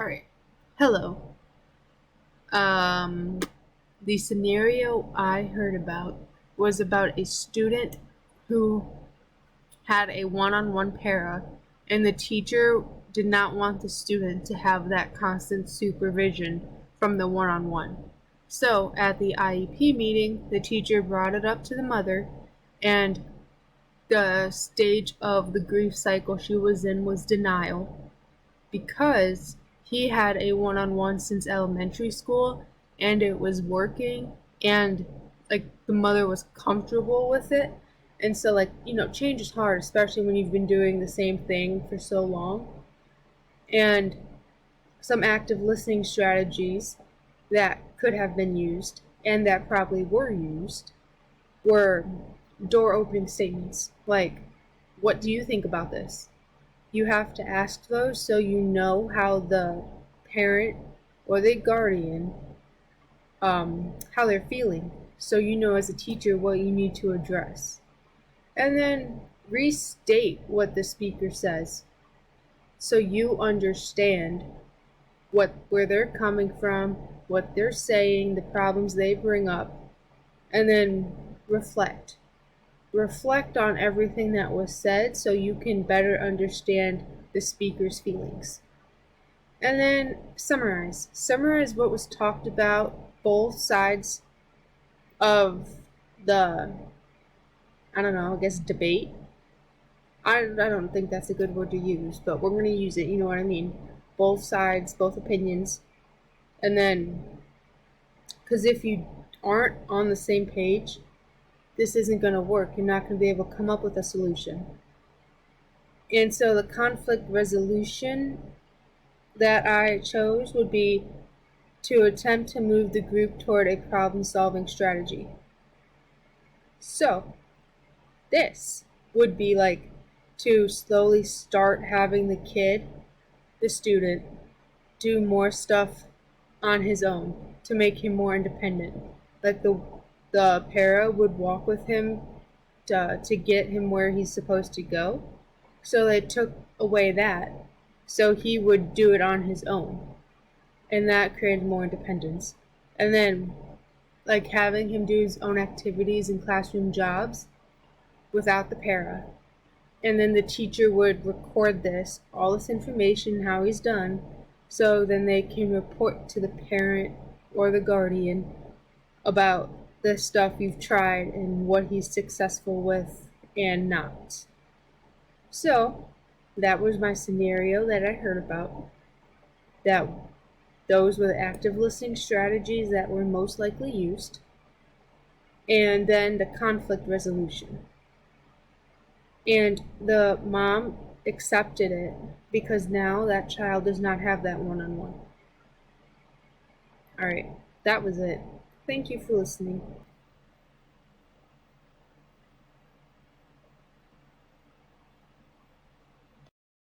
Alright. Hello. Um, the scenario I heard about was about a student who had a one-on-one para, and the teacher did not want the student to have that constant supervision from the one-on-one. So, at the IEP meeting, the teacher brought it up to the mother, and the stage of the grief cycle she was in was denial, because he had a one-on-one since elementary school and it was working, and like the mother was comfortable with it. And so, like, change is hard, especially when you've been doing the same thing for so long. And some active listening strategies that could have been used and that probably were used were door opening statements like, "What do you think about this?" You have to ask those so you know how the parent or the guardian, how they're feeling. So you know as a teacher what you need to address. And then restate what the speaker says so you understand where they're coming from, what they're saying, the problems they bring up, and then reflect. Reflect on everything that was said so you can better understand the speaker's feelings. And then summarize. Summarize what was talked about, both sides of the, I guess debate. I don't think that's a good word to use, but we're going to use it, you know what I mean? Both sides, both opinions. And then, because if you aren't on the same page, this isn't going to work. You're not going to be able to come up with a solution. And so the conflict resolution that I chose would be to attempt to move the group toward a problem-solving strategy. So, this would be like to slowly start having the student, do more stuff on his own to make him more independent. Like the para would walk with him to get him where he's supposed to go. So they took away that. So he would do it on his own. And that created more independence. And then, like, having him do his own activities and classroom jobs without the para. And then the teacher would record all this information, how he's done, so then they can report to the parent or the guardian about the stuff you've tried and what he's successful with and not. So, that was my scenario that I heard about. Those were the active listening strategies that were most likely used. And then the conflict resolution. And the mom accepted it because now that child does not have that one-on-one. Alright, that was it. Thank you for listening.